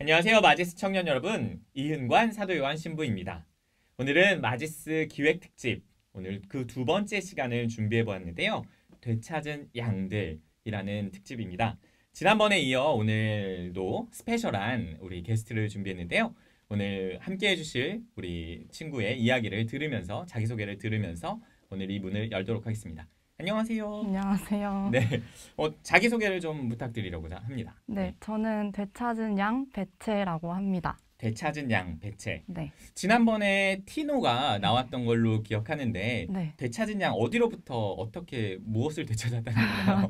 안녕하세요. 마지스 청년 여러분. 이은관 사도요한 신부입니다. 오늘은 마지스 기획 특집, 오늘 그 두 번째 시간을 준비해 보았는데요. 되찾은 양들이라는 특집입니다. 지난번에 이어 오늘도 스페셜한 우리 게스트를 준비했는데요. 오늘 함께 해주실 우리 친구의 이야기를 들으면서, 자기소개를 들으면서 오늘 이 문을 열도록 하겠습니다. 안녕하세요. 안녕하세요. 네, 자기소개를 좀 부탁드리려고 합니다. 네, 저는 되찾은 양 배채라고 합니다. 되찾은 양 배채. 네, 지난번에 티노가 나왔던 걸로 기억하는데 네. 되찾은 양 어디로부터 어떻게 무엇을 되찾았다는 건가요?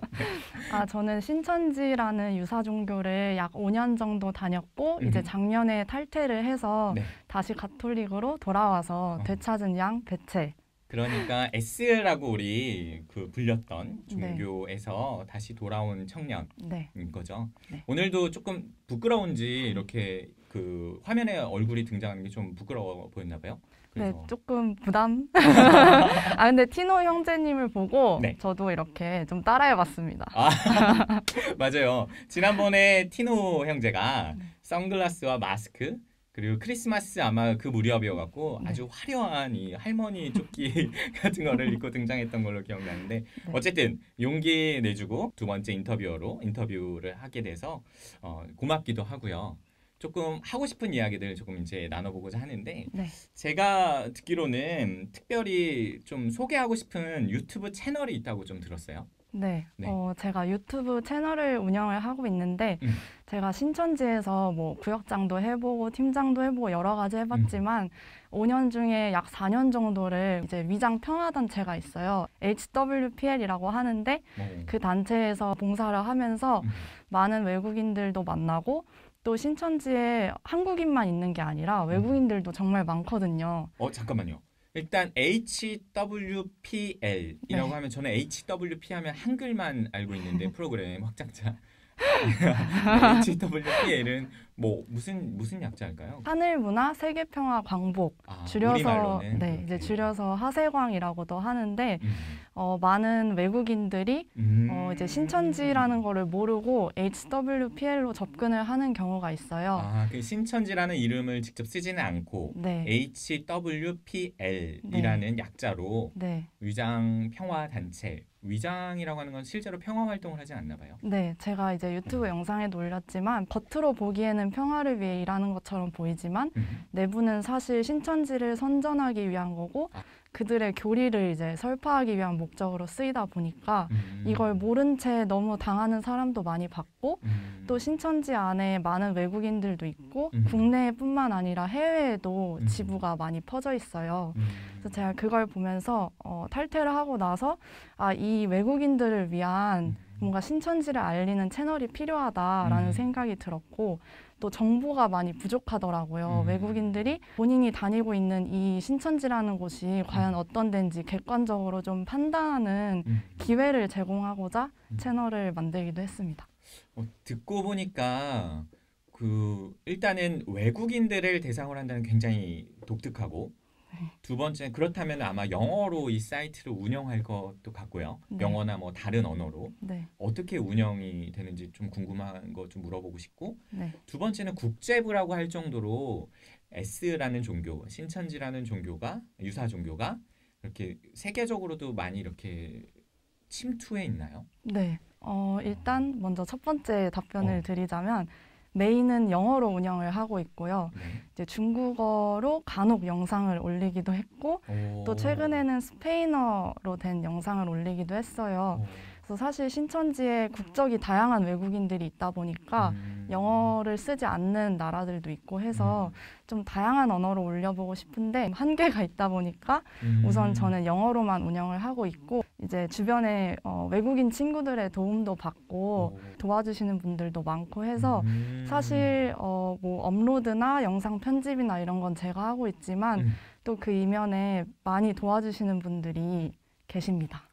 저는 신천지라는 유사 종교를 약 5년 정도 다녔고 이제 작년에 탈퇴를 해서 네. 다시 가톨릭으로 돌아와서 되찾은 양 배채. 그러니까 S라고 우리 그 불렸던 네. 종교에서 다시 돌아온 청년인 네, 거죠. 네. 오늘도 조금 부끄러운지 이렇게 그 화면에 얼굴이 등장하는 게 좀 부끄러워 보였나 봐요. 네, 그래서 조금 부담. 근데 티노 형제님을 보고 네. 저도 이렇게 좀 따라해봤습니다. 맞아요. 지난번에 티노 형제가 선글라스와 마스크 그리고 크리스마스 아마 그 무렵이어갖고 네. 아주 화려한 이 할머니 조끼 같은 거를 입고 등장했던 걸로 기억나는데 네. 어쨌든 용기 내주고 두 번째 인터뷰를 하게 돼서 고맙기도 하고요. 조금 하고 싶은 이야기들 조금 이제 나눠보고자 하는데 네. 제가 듣기로는 특별히 좀 소개하고 싶은 유튜브 채널이 있다고 좀 들었어요. 네, 네. 제가 유튜브 채널을 운영을 하고 있는데 제가 신천지에서 뭐 구역장도 해보고 팀장도 해보고 여러 가지 해봤지만 5년 중에 약 4년 정도를 이제 위장 평화단체가 있어요. HWPL이라고 하는데 그 단체에서 봉사를 하면서 많은 외국인들도 만나고 또 신천지에 한국인만 있는 게 아니라 외국인들도 정말 많거든요. 잠깐만요. 일단 HWPL이라고 네. 하면 저는 HWP 하면 한글만 알고 있는데 프로그램 확장자 HWPL은 뭐 무슨 약자일까요? 하늘문화 세계평화 광복 줄여서 우리말로는 네, 이제 그렇게. 줄여서 하세광이라고도 하는데 많은 외국인들이 이제 신천지라는 거를 모르고 HWPL로 접근을 하는 경우가 있어요. 그 신천지라는 이름을 직접 쓰지는 않고 네. HWPL이라는 약자로 네. 위장 평화 단체. 위장이라고 하는 건 실제로 평화 활동을 하지 않나 봐요. 네, 제가 이제 유튜브 영상에도 올렸지만 겉으로 보기에는 평화를 위해 일하는 것처럼 보이지만 내부는 사실 신천지를 선전하기 위한 거고 그들의 교리를 이제 설파하기 위한 목적으로 쓰이다 보니까 이걸 모른 채 너무 당하는 사람도 많이 봤고 또 신천지 안에 많은 외국인들도 있고 국내뿐만 아니라 해외에도 지부가 많이 퍼져 있어요. 그래서 제가 그걸 보면서 탈퇴를 하고 나서 이 외국인들을 위한 뭔가 신천지를 알리는 채널이 필요하다라는 생각이 들었고 또 정보가 많이 부족하더라고요. 외국인들이 본인이 다니고 있는 이 신천지라는 곳이 과연 어떤 데인지 객관적으로 좀 판단하는 기회를 제공하고자 채널을 만들기도 했습니다. 듣고 보니까 일단은 외국인들을 대상으로 한다는 굉장히 독특하고 두 번째 그렇다면 아마 영어로 이 사이트를 운영할 것도 같고요. 네. 영어나 뭐 다른 언어로 네. 어떻게 운영이 되는지 좀 궁금한 거 좀 물어보고 싶고 네. 두 번째는 국제부라고 할 정도로 S라는 종교, 신천지라는 종교가 유사 종교가 이렇게 세계적으로도 많이 이렇게 침투해 있나요? 네. 일단 먼저 첫 번째 답변을 드리자면 메인은 영어로 운영을 하고 있고요. 네. 이제 중국어로 간혹 영상을 올리기도 했고 또 최근에는 스페인어로 된 영상을 올리기도 했어요. 그래서 사실 신천지에 국적이 다양한 외국인들이 있다 보니까 영어를 쓰지 않는 나라들도 있고 해서 좀 다양한 언어로 올려보고 싶은데 한계가 있다 보니까 우선 저는 영어로만 운영을 하고 있고 이제 주변에 외국인 친구들의 도움도 받고 도와주시는 분들도 많고 해서 사실 뭐 업로드나 영상 편집이나 이런 건 제가 하고 있지만 또 그 이면에 많이 도와주시는 분들이 계십니다.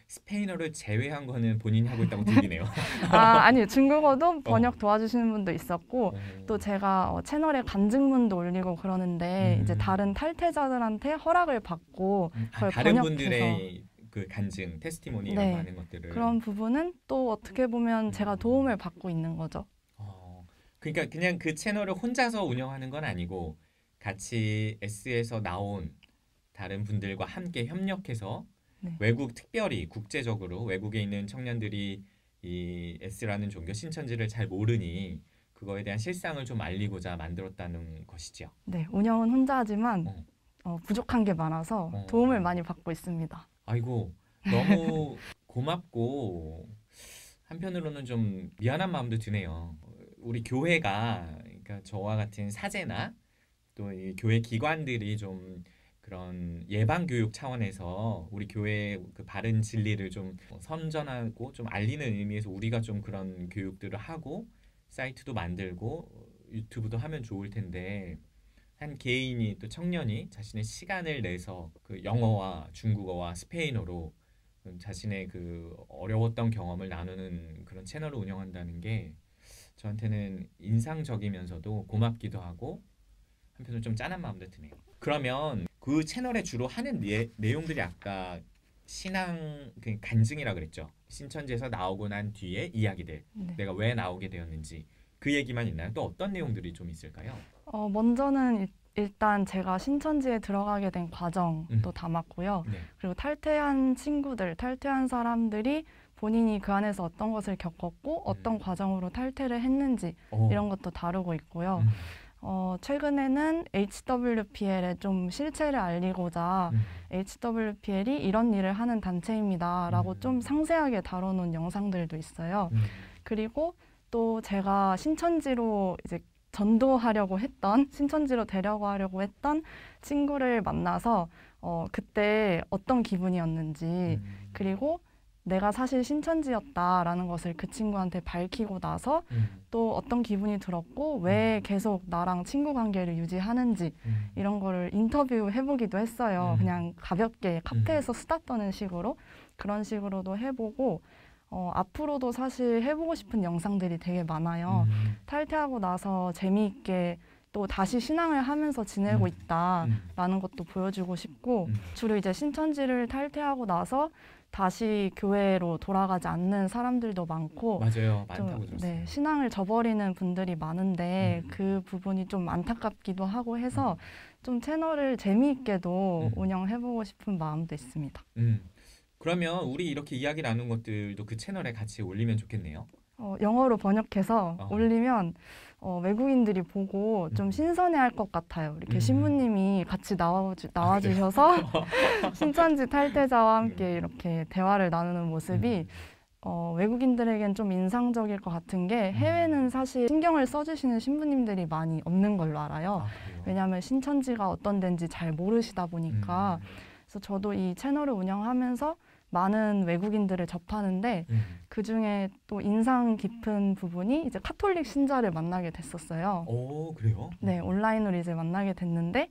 스페인어를 제외한 거는 본인이 하고 있다고 들리네요. 아니 중국어도 번역 도와주시는 분도 있었고 또 제가 채널에 간증문도 올리고 그러는데 이제 다른 탈퇴자들한테 허락을 받고 그걸 다른 번역해서 분들의 그 간증, 테스티모니라고 하는 것들을 그런 부분은 또 어떻게 보면 제가 도움을 받고 있는 거죠. 그러니까 그냥 그 채널을 혼자서 운영하는 건 아니고 같이 S에서 나온 다른 분들과 함께 협력해서 네. 외국 특별히 국제적으로 외국에 있는 청년들이 이 S라는 종교 신천지를 잘 모르니 그거에 대한 실상을 좀 알리고자 만들었다는 것이죠. 네, 운영은 혼자 하지만 어. 부족한 게 많아서 어. 도움을 많이 받고 있습니다. 아이고 너무 고맙고 한편으로는 좀 미안한 마음도 드네요. 우리 교회가 그러니까 저와 같은 사제나 또 이 교회 기관들이 좀 그런 예방 교육 차원에서 우리 교회의 그 바른 진리를 좀 선전하고 좀 알리는 의미에서 우리가 좀 그런 교육들을 하고 사이트도 만들고 유튜브도 하면 좋을 텐데 한 개인이 또 청년이 자신의 시간을 내서 그 영어와 중국어와 스페인어로 자신의 그 어려웠던 경험을 나누는 그런 채널을 운영한다는 게 저한테는 인상적이면서도 고맙기도 하고 한편으로 좀 짠한 마음도 드네요. 그러면 그 채널에 주로 하는 내용들이 아까 신앙 그 간증이라 그랬죠. 신천지에서 나오고 난 뒤에 이야기들, 네. 내가 왜 나오게 되었는지 그 얘기만 있나요? 또 어떤 내용들이 좀 있을까요? 먼저는 일단 제가 신천지에 들어가게 된 과정도 음. 담았고요. 네. 그리고 탈퇴한 친구들, 탈퇴한 사람들이 본인이 그 안에서 어떤 것을 겪었고 어떤 과정으로 탈퇴를 했는지 이런 것도 다루고 있고요. 최근에는 HWPL에 좀 실체를 알리고자 HWPL이 이런 일을 하는 단체입니다라고 좀 상세하게 다뤄놓은 영상들도 있어요. 그리고 또 제가 신천지로 이제 전도하려고 했던, 신천지로 데려가려고 했던 친구를 만나서 그때 어떤 기분이었는지 그리고 내가 사실 신천지였다라는 것을 그 친구한테 밝히고 나서 또 어떤 기분이 들었고 왜 계속 나랑 친구 관계를 유지하는지 이런 거를 인터뷰 해보기도 했어요. 그냥 가볍게 카페에서 수다 떠는 식으로 그런 식으로도 해보고 앞으로도 사실 해보고 싶은 영상들이 되게 많아요. 탈퇴하고 나서 재미있게 또 다시 신앙을 하면서 지내고 있다라는 것도 보여주고 싶고 주로 이제 신천지를 탈퇴하고 나서 다시 교회로 돌아가지 않는 사람들도 많고 맞아요. 좀, 많다고 들었어요. 네, 신앙을 저버리는 분들이 많은데 그 부분이 좀 안타깝기도 하고 해서 좀 채널을 재미있게도 운영해보고 싶은 마음도 있습니다. 그러면 우리 이렇게 이야기 나눈 것들도 그 채널에 같이 올리면 좋겠네요. 영어로 번역해서 올리면 외국인들이 보고 좀 신선해할 것 같아요. 이렇게 신부님이 같이 나와주셔서 신천지 탈퇴자와 함께 이렇게 대화를 나누는 모습이 외국인들에겐 좀 인상적일 것 같은 게 해외는 사실 신경을 써주시는 신부님들이 많이 없는 걸로 알아요. 왜냐하면 신천지가 어떤 데인지 잘 모르시다 보니까. 그래서 저도 이 채널을 운영하면서 많은 외국인들을 접하는데 그중에 또 인상 깊은 부분이 이제 카톨릭 신자를 만나게 됐었어요. 오, 그래요? 네, 온라인으로 이제 만나게 됐는데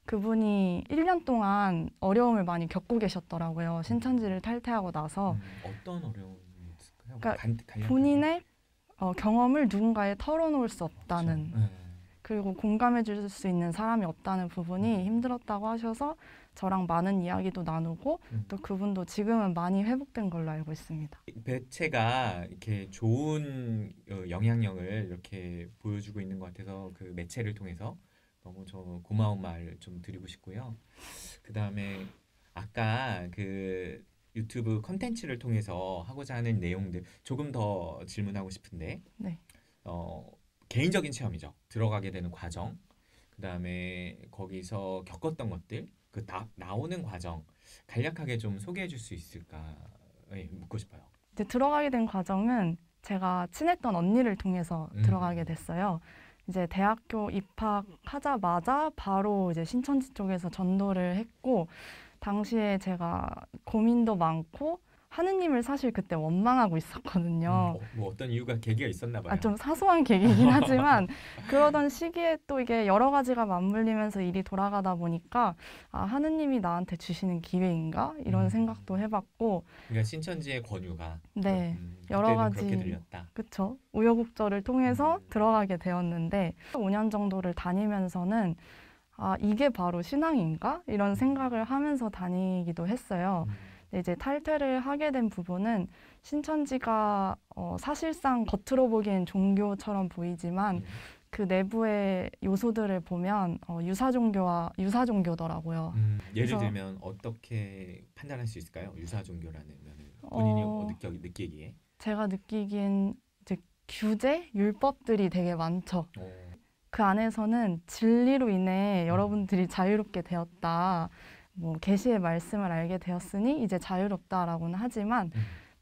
그분이 1년 동안 어려움을 많이 겪고 계셨더라고요. 신천지를 탈퇴하고 나서. 어떤 어려움이 있을까요? 그러니까 본인의 경험을 누군가에 털어놓을 수 없다는 그리고 공감해 줄 수 있는 사람이 없다는 부분이 힘들었다고 하셔서 저랑 많은 이야기도 나누고 또 그분도 지금은 많이 회복된 걸로 알고 있습니다. 매체가 이렇게 좋은 영향력을 이렇게 보여주고 있는 것 같아서 그 매체를 통해서 너무 저 고마운 말 좀 드리고 싶고요. 그 다음에 아까 그 유튜브 컨텐츠를 통해서 하고자 하는 내용들 조금 더 질문하고 싶은데 네. 개인적인 체험이죠. 들어가게 되는 과정, 그 다음에 거기서 겪었던 것들, 그 나오는 과정 간략하게 좀 소개해 줄 수 있을까 묻고 싶어요. 이제 들어가게 된 과정은 제가 친했던 언니를 통해서 들어가게 됐어요. 이제 대학교 입학하자마자 바로 이제 신천지 쪽에서 전도를 했고 당시에 제가 고민도 많고 하느님을 사실 그때 원망하고 있었거든요. 뭐 어떤 이유가 계기가 있었나 봐요. 좀 사소한 계기이긴 하지만 그러던 시기에 또 이게 여러 가지가 맞물리면서 일이 돌아가다 보니까 하느님이 나한테 주시는 기회인가? 이런 생각도 해봤고 그러니까 신천지의 권유가 네, 여러 가지 그렇게 들렸다. 그쵸? 우여곡절을 통해서 들어가게 되었는데 5년 정도를 다니면서는 이게 바로 신앙인가? 이런 생각을 하면서 다니기도 했어요. 근데 이제 탈퇴를 하게 된 부분은 신천지가 사실상 겉으로 보기엔 종교처럼 보이지만 그 내부의 요소들을 보면 유사 종교더라고요. 예를 그래서 들면 어떻게 판단할 수 있을까요? 유사 종교라는 면을 본인이 느끼기에. 제가 느끼기엔 이제 규제, 율법들이 되게 많죠. 그 안에서는 진리로 인해 여러분들이 자유롭게 되었다. 뭐 계시의 말씀을 알게 되었으니 이제 자유롭다라고는 하지만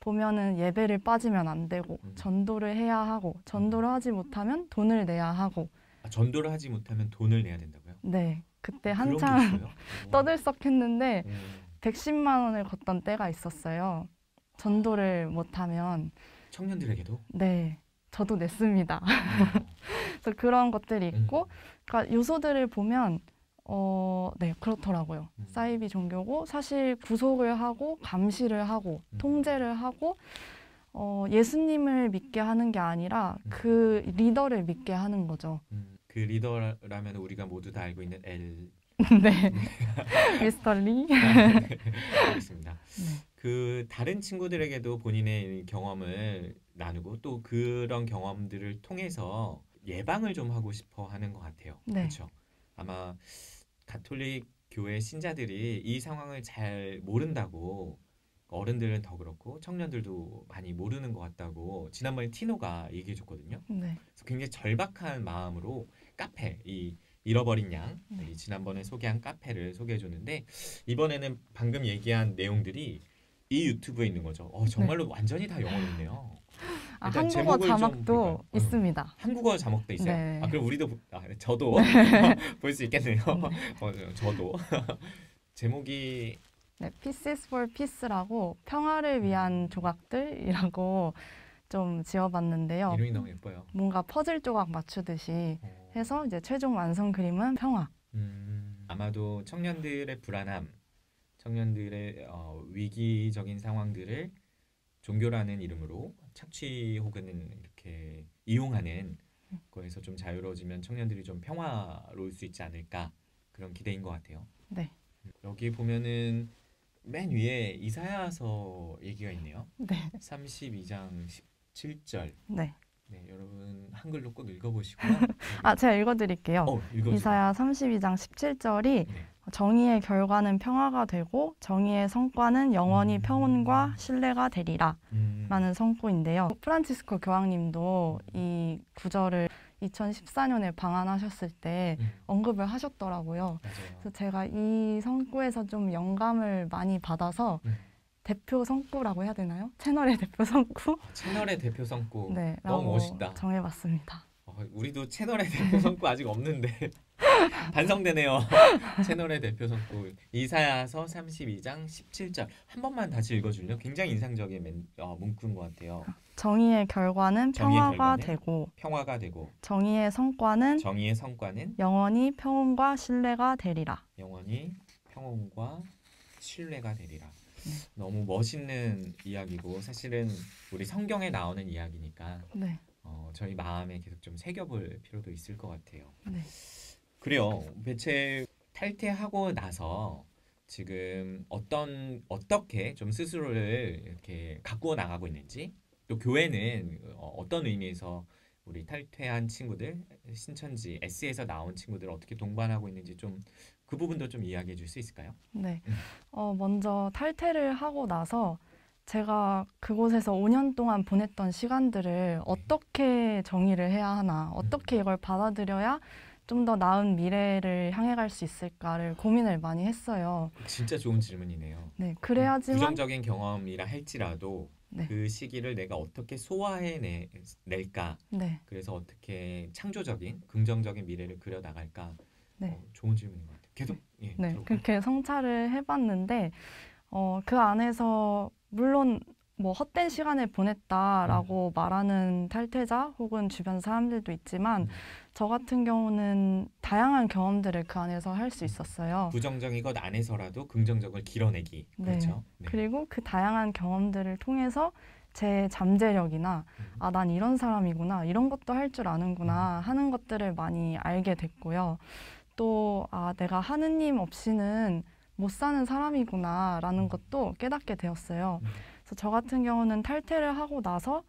보면은 예배를 빠지면 안 되고 전도를 해야 하고 전도를 하지 못하면 돈을 내야 하고. 전도를 하지 못하면 돈을 내야 된다고요? 네. 그때 그런 게 한참 있어요? 떠들썩했는데 110만 원을 걷던 때가 있었어요. 전도를 못하면. 청년들에게도? 네. 저도 냈습니다. 그래서 그런 것들이 있고, 그러니까 요소들을 보면 네, 그렇더라고요. 사이비 종교고 사실 구속을 하고 감시를 하고 통제를 하고 예수님을 믿게 하는 게 아니라 그 리더를 믿게 하는 거죠. 그 리더라면 우리가 모두 다 알고 있는 L. 네. 미스터 리. 알겠습니다. 그 다른 친구들에게도 본인의 경험을 나누고 또 그런 경험들을 통해서 예방을 좀 하고 싶어 하는 것 같아요. 네. 그렇죠. 아마 가톨릭 교회 신자들이 이 상황을 잘 모른다고, 어른들은 더 그렇고 청년들도 많이 모르는 것 같다고 지난번에 티노가 얘기해 줬거든요. 네. 그래서 굉장히 절박한 마음으로 카페, 이 잃어버린 양, 이 지난번에 소개한 카페를 소개해 줬는데 이번에는 방금 얘기한 내용들이 이 유튜브에 있는 거죠. 정말로 완전히 다 영어로 있네요. 일단 한국어 제목을 좀 자막도 볼까요? 있습니다. 한국어 자막도 있어요? 네. 그럼 우리도 저도 볼 수 있겠네요. 저도 제목이 네, Pieces for Peace라고 평화를 위한 조각들이라고 좀 지어봤는데요. 이름이 너무 예뻐요. 뭔가 퍼즐 조각 맞추듯이 해서 이제 최종 완성 그림은 평화. 아마도 청년들의 불안함, 청년들의 위기적인 상황들을 종교라는 이름으로 착취 혹은 이렇게 이용하는 거에서 좀 자유로워지면 청년들이 좀 평화로울 수 있지 않을까, 그런 기대인 것 같아요. 네. 여기 보면은 맨 위에 이사야서 얘기가 있네요. 네. 32장 17절. 네. 네, 여러분 한글로 꼭 읽어보시고요. 제가 읽어드릴게요. 읽어주세요. 이사야 32장 17절이 네. 정의의 결과는 평화가 되고 정의의 성과는 영원히 평온과 신뢰가 되리라 라는 성구인데요. 프란치스코 교황님도 이 구절을 2014년에 방한하셨을 때 언급을 하셨더라고요. 맞아요. 그래서 제가 이 성구에서 좀 영감을 많이 받아서 대표 성구라고 해야 되나요? 채널의 대표 성구? 채널의 대표 성구. 네, 너무 멋있다. 정해봤습니다. 우리도 채널의 대표 성구 아직 없는데 반성되네요. 채널의 대표 성구 이사야서 32장 17절 한 번만 다시 읽어줄래요? 굉장히 인상적인 문구인 것 같아요. 정의의 결과는 평화가 되고 정의의 성과는 영원히 평온과 신뢰가 되리라. 영원히 평온과 신뢰가 되리라. 너무 멋있는 이야기고 사실은 우리 성경에 나오는 이야기니까 네. 저희 마음에 계속 좀 새겨볼 필요도 있을 것 같아요. 네. 그래요. 대체 탈퇴하고 나서 지금 어떻게 좀 스스로를 이렇게 가꾸어 나가고 있는지, 또 교회는 어떤 의미에서 우리 탈퇴한 친구들, 신천지 S에서 나온 친구들 어떻게 동반하고 있는지 좀 그 부분도 좀 이야기해 줄 수 있을까요? 네. 먼저 탈퇴를 하고 나서 제가 그곳에서 5년 동안 보냈던 시간들을 어떻게 정의를 해야 하나, 어떻게 이걸 받아들여야 좀 더 나은 미래를 향해 갈 수 있을까를 고민을 많이 했어요. 진짜 좋은 질문이네요. 네, 그래야지만 부정적인 경험이라 할지라도 네. 그 시기를 내가 어떻게 소화해낼까? 네. 그래서 어떻게 창조적인, 긍정적인 미래를 그려나갈까? 네. 좋은 질문인 것 같아요. 계속 네, 들어볼까요? 그렇게 성찰을 해봤는데 그 안에서 물론 뭐 헛된 시간을 보냈다라고 말하는 탈퇴자 혹은 주변 사람들도 있지만 저 같은 경우는 다양한 경험들을 그 안에서 할 수 있었어요. 부정적인 것 안에서라도 긍정적을 길어내기. 네. 그렇죠. 네. 그리고 그 다양한 경험들을 통해서 제 잠재력이나 난 이런 사람이구나, 이런 것도 할 줄 아는구나 하는 것들을 많이 알게 됐고요. 또 내가 하느님 없이는 못 사는 사람이구나라는 것도 깨닫게 되었어요. 그래서 저 같은 경우는 탈퇴를 하고 나서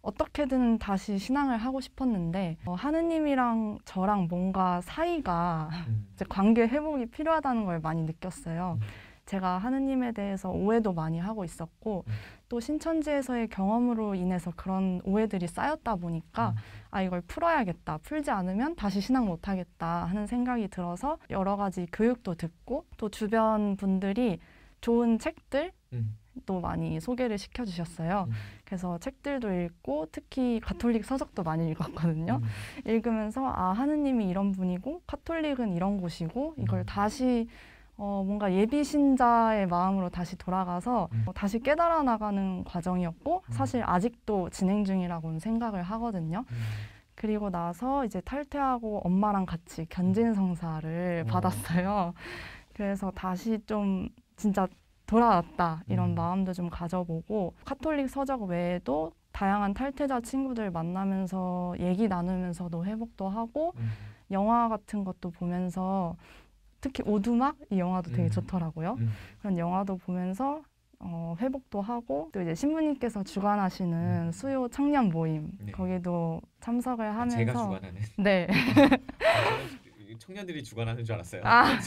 어떻게든 다시 신앙을 하고 싶었는데 하느님이랑 저랑 뭔가 사이가 이제 관계 회복이 필요하다는 걸 많이 느꼈어요. 제가 하느님에 대해서 오해도 많이 하고 있었고 또 신천지에서의 경험으로 인해서 그런 오해들이 쌓였다 보니까 아 이걸 풀어야겠다. 풀지 않으면 다시 신앙 못하겠다 하는 생각이 들어서 여러 가지 교육도 듣고 또 주변 분들이 좋은 책들 또 많이 소개를 시켜주셨어요. 그래서 책들도 읽고 특히 가톨릭 서적도 많이 읽었거든요. 읽으면서 아 하느님이 이런 분이고 카톨릭은 이런 곳이고 이걸 다시 뭔가 예비 신자의 마음으로 다시 돌아가서 다시 깨달아 나가는 과정이었고 사실 아직도 진행 중이라고는 생각을 하거든요. 그리고 나서 이제 탈퇴하고 엄마랑 같이 견진성사를 받았어요. 그래서 다시 좀 진짜 돌아왔다 이런 마음도 좀 가져보고 카톨릭 서적 외에도 다양한 탈퇴자 친구들 만나면서 얘기 나누면서도 회복도 하고 영화 같은 것도 보면서 특히 오두막 이 영화도 되게 좋더라고요. 그런 영화도 보면서 회복도 하고 또 이제 신부님께서 주관하시는 수요 청년 모임 네. 거기도 참석을 하면서 제가 주관하는 네. 저는 청년들이 주관하는 줄 알았어요. 아.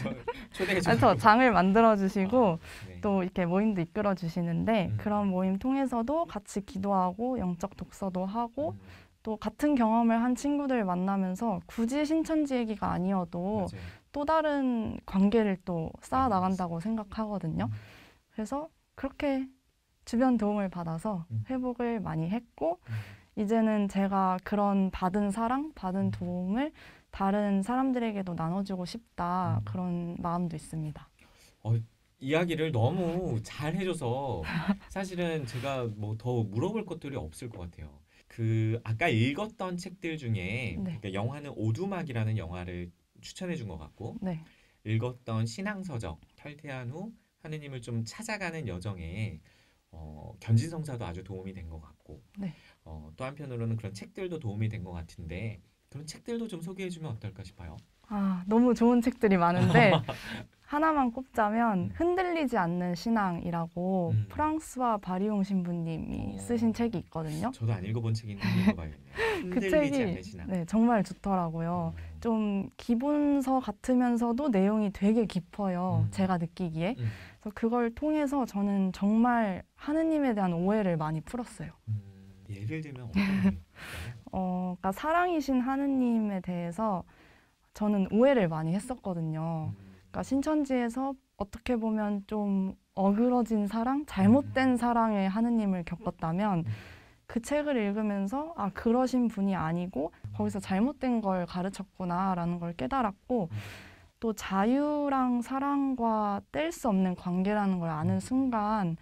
초대해 그래서 장을 만들어 주시고 네. 또 이렇게 모임도 이끌어 주시는데 음. 그런 모임 통해서도 같이 기도하고 영적 독서도 하고 음, 또 같은 경험을 한 친구들 만나면서 굳이 신천지 얘기가 아니어도 맞아요. 또 다른 관계를 또 쌓아 나간다고 생각하거든요. 그래서 그렇게 주변 도움을 받아서 회복을 많이 했고 이제는 제가 그런 받은 사랑, 받은 도움을 다른 사람들에게도 나눠주고 싶다 그런 마음도 있습니다. 이야기를 너무 잘 해줘서 사실은 제가 뭐 더 물어볼 것들이 없을 것 같아요. 그 아까 읽었던 책들 중에 네. 그러니까 영화는 오두막이라는 영화를 추천해 준 것 같고 네. 읽었던 신앙서적 탈퇴한 후 하느님을 좀 찾아가는 여정에 견진성사도 아주 도움이 된 것 같고 네. 또 한편으로는 그런 책들도 도움이 된 것 같은데 그런 책들도 좀 소개해 주면 어떨까 싶어요. 아, 너무 좋은 책들이 많은데 하나만 꼽자면 흔들리지 않는 신앙이라고 프랑스와 바리옹 신부님이 쓰신 책이 있거든요. 저도 안 읽어본 책인데 한번 읽어봐야겠네요. 그 흔들리지 책이 않는 신앙. 네, 정말 좋더라고요. 좀 기본서 같으면서도 내용이 되게 깊어요. 제가 느끼기에. 그래서 그걸 통해서 저는 정말 하느님에 대한 오해를 많이 풀었어요. 예를 들면 어떤 의미일까요? 그러니까 사랑이신 하느님에 대해서 저는 오해를 많이 했었거든요. 그러니까 신천지에서 어떻게 보면 좀 어그러진 사랑, 잘못된 사랑의 하느님을 겪었다면 그 책을 읽으면서 아 그러신 분이 아니고 거기서 잘못된 걸 가르쳤구나라는 걸 깨달았고 또 자유랑 사랑과 뗄 수 없는 관계라는 걸 아는 순간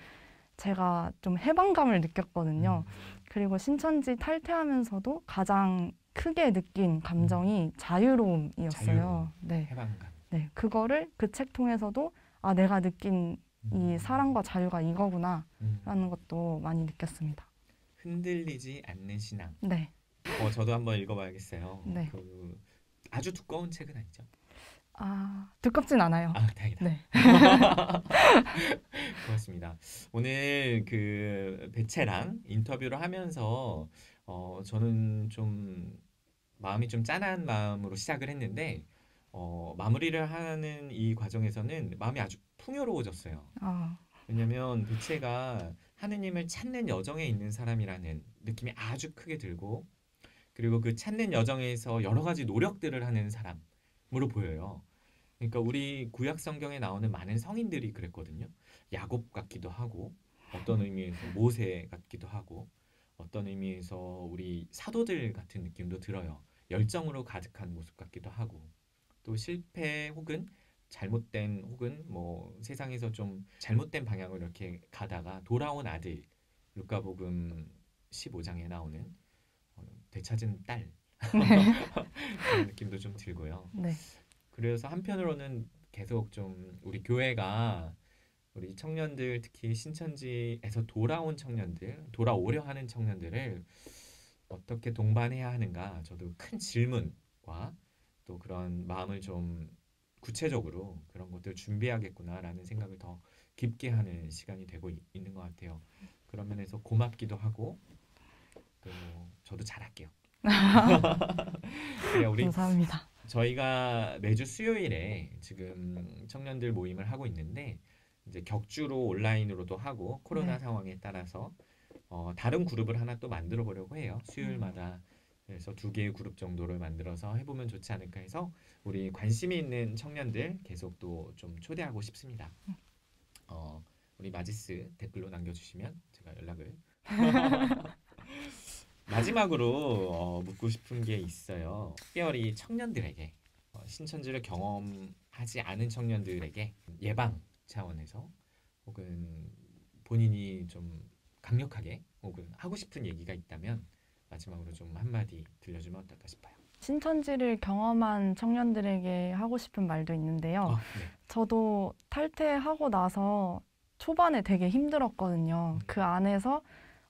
제가 좀 해방감을 느꼈거든요. 그리고 신천지 탈퇴하면서도 가장 크게 느낀 감정이 자유로움이었어요. 자유로움, 네. 해방감. 네, 그거를 그 책 통해서도 아 내가 느낀 이 사랑과 자유가 이거구나라는 것도 많이 느꼈습니다. 흔들리지 않는 신앙. 네. 저도 한번 읽어봐야겠어요. 네. 그 아주 두꺼운 책은 아니죠? 아 두껍진 않아요. 아 다행이다. 네. 고맙습니다. 오늘 그 배채랑 인터뷰를 하면서 저는 좀 마음이 좀 짠한 마음으로 시작을 했는데 마무리를 하는 이 과정에서는 마음이 아주 풍요로워졌어요. 아, 왜냐면 배채가 하느님을 찾는 여정에 있는 사람이라는 느낌이 아주 크게 들고 그리고 그 찾는 여정에서 여러 가지 노력들을 하는 사람으로 보여요. 그러니까 우리 구약 성경에 나오는 많은 성인들이 그랬거든요. 야곱 같기도 하고 어떤 의미에서 모세 같기도 하고 어떤 의미에서 우리 사도들 같은 느낌도 들어요. 열정으로 가득한 모습 같기도 하고 또 실패 혹은 잘못된 혹은 뭐 세상에서 좀 잘못된 방향으로 이렇게 가다가 돌아온 아들 루카복음 15장에 나오는 되찾은 딸 그런 느낌도 좀 들고요. 네. 그래서 한편으로는 계속 좀 우리 교회가 우리 청년들 특히 신천지에서 돌아온 청년들 돌아오려 하는 청년들을 어떻게 동반해야 하는가 저도 큰 질문과 또 그런 마음을 좀 구체적으로 그런 것들 준비하겠구나라는 생각을 더 깊게 하는 시간이 되고 있는 것 같아요. 그런 면에서 고맙기도 하고 또 저도 잘할게요. 그래 우리 감사합니다. 저희가 매주 수요일에 지금 청년들 모임을 하고 있는데 이제 격주로 온라인으로도 하고 코로나 네. 상황에 따라서 다른 그룹을 하나 또 만들어 보려고 해요. 수요일마다 그래서 2개의 그룹 정도를 만들어서 해보면 좋지 않을까 해서 우리 관심이 있는 청년들 계속 또 좀 초대하고 싶습니다. 우리 마지스 댓글로 남겨주시면 제가 연락을 마지막으로 묻고 싶은 게 있어요. 특별히 청년들에게 신천지를 경험하지 않은 청년들에게 예방 차원에서 혹은 본인이 좀 강력하게 혹은 하고 싶은 얘기가 있다면 마지막으로 좀 한마디 들려주면 어떨까 싶어요. 신천지를 경험한 청년들에게 하고 싶은 말도 있는데요. 네. 저도 탈퇴하고 나서 초반에 되게 힘들었거든요. 그 안에서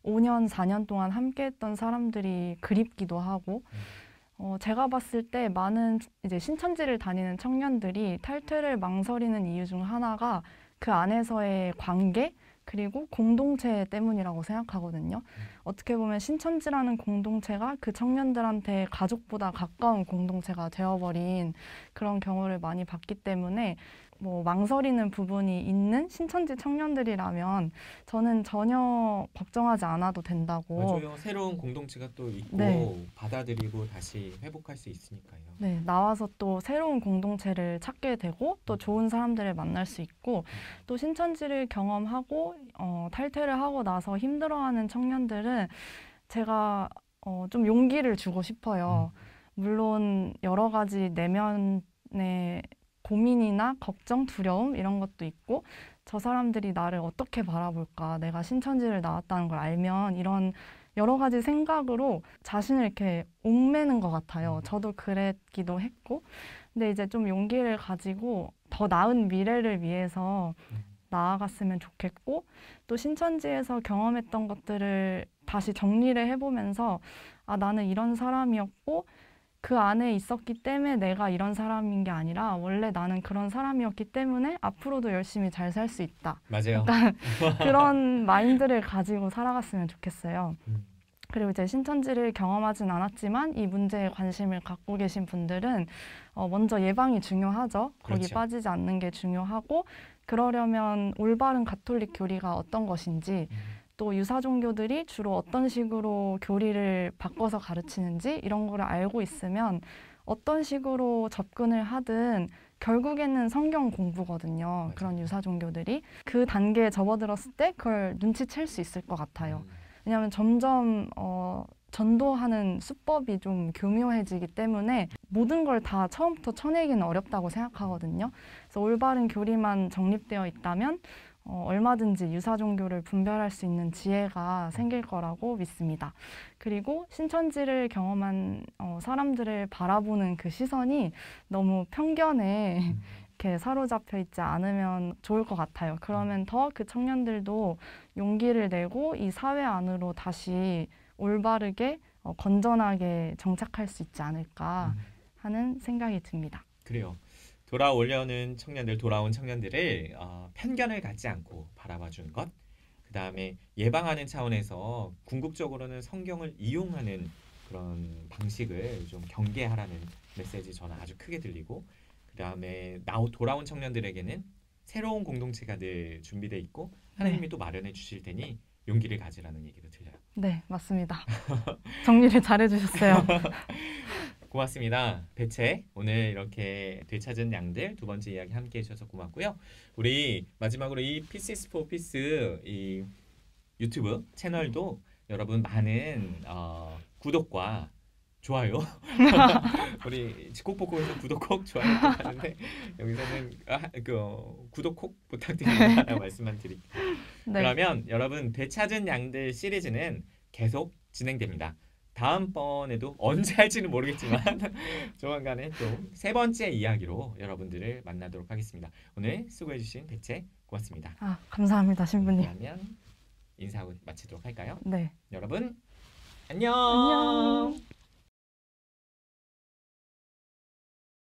5년, 4년 동안 함께했던 사람들이 그립기도 하고, 제가 봤을 때 많은 이제 신천지를 다니는 청년들이 탈퇴를 망설이는 이유 중 하나가 그 안에서의 관계, 그리고 공동체 때문이라고 생각하거든요. 어떻게 보면 신천지라는 공동체가 그 청년들한테 가족보다 가까운 공동체가 되어버린 그런 경우를 많이 봤기 때문에 뭐 망설이는 부분이 있는 신천지 청년들이라면 저는 전혀 걱정하지 않아도 된다고. 맞아요. 새로운 공동체가 또 있고 네. 받아들이고 다시 회복할 수 있으니까요. 네, 나와서 또 새로운 공동체를 찾게 되고 또 좋은 사람들을 만날 수 있고 또 신천지를 경험하고 탈퇴를 하고 나서 힘들어하는 청년들은 제가 좀 용기를 주고 싶어요. 물론 여러 가지 내면의 고민이나 걱정, 두려움 이런 것도 있고 저 사람들이 나를 어떻게 바라볼까, 내가 신천지를 나왔다는 걸 알면 이런 여러 가지 생각으로 자신을 이렇게 옥매는 것 같아요. 저도 그랬기도 했고. 근데 이제 좀 용기를 가지고 더 나은 미래를 위해서 나아갔으면 좋겠고, 또 신천지에서 경험했던 것들을 다시 정리를 해보면서, 아, 나는 이런 사람이었고, 그 안에 있었기 때문에 내가 이런 사람인 게 아니라, 원래 나는 그런 사람이었기 때문에 앞으로도 열심히 잘 살 수 있다. 맞아요. 그런 마인드를 가지고 살아갔으면 좋겠어요. 음. 그리고 이제 신천지를 경험하진 않았지만 이 문제에 관심을 갖고 계신 분들은 먼저 예방이 중요하죠. 거기 그렇죠. 빠지지 않는 게 중요하고 그러려면 올바른 가톨릭 교리가 어떤 것인지 또 유사 종교들이 주로 어떤 식으로 교리를 바꿔서 가르치는지 이런 거를 알고 있으면 어떤 식으로 접근을 하든 결국에는 성경 공부거든요. 맞아요. 그런 유사 종교들이 그 단계에 접어들었을 때 그걸 눈치챌 수 있을 것 같아요. 왜냐하면 점점 전도하는 수법이 좀 교묘해지기 때문에 모든 걸 다 처음부터 쳐내기는 어렵다고 생각하거든요. 그래서 올바른 교리만 정립되어 있다면 얼마든지 유사 종교를 분별할 수 있는 지혜가 생길 거라고 믿습니다. 그리고 신천지를 경험한 사람들을 바라보는 그 시선이 너무 편견에 이렇게 사로잡혀 있지 않으면 좋을 것 같아요. 그러면 더 그 청년들도 용기를 내고 이 사회 안으로 다시 올바르게 건전하게 정착할 수 있지 않을까 하는 생각이 듭니다. 그래요. 돌아온 청년들을 편견을 갖지 않고 바라봐 주는 것. 그 다음에 예방하는 차원에서 궁극적으로는 성경을 이용하는 그런 방식을 좀 경계하라는 메시지 저는 아주 크게 들리고 그 다음에 돌아온 청년들에게는 새로운 공동체가 늘 준비되어 있고 하나님이 또 마련해 주실 테니 용기를 가지라는 얘기도 들려요. 네, 맞습니다. 정리를 잘 해주셨어요. 고맙습니다. 배채 오늘 이렇게 되찾은 양들 2번째 이야기 함께 해주셔서 고맙고요. 우리 마지막으로 이 Pieces for Peace 이 유튜브 채널도 여러분 많은 구독과 좋아요 우리 직콕보고에서 구독 꼭 좋아요 꼭 하는데 여기서는 구독 꼭 부탁드립니다 말씀만 드릴게요. 네. 그러면 여러분 되찾은 양들 시리즈는 계속 진행됩니다. 다음번에도 언제 할지는 모르겠지만 조만간에 또 3번째 이야기로 여러분들을 만나도록 하겠습니다. 오늘 수고해주신 배채 고맙습니다. 감사합니다, 신부님. 그러면 인사하고 마치도록 할까요? 네. 여러분 안녕. 안녕.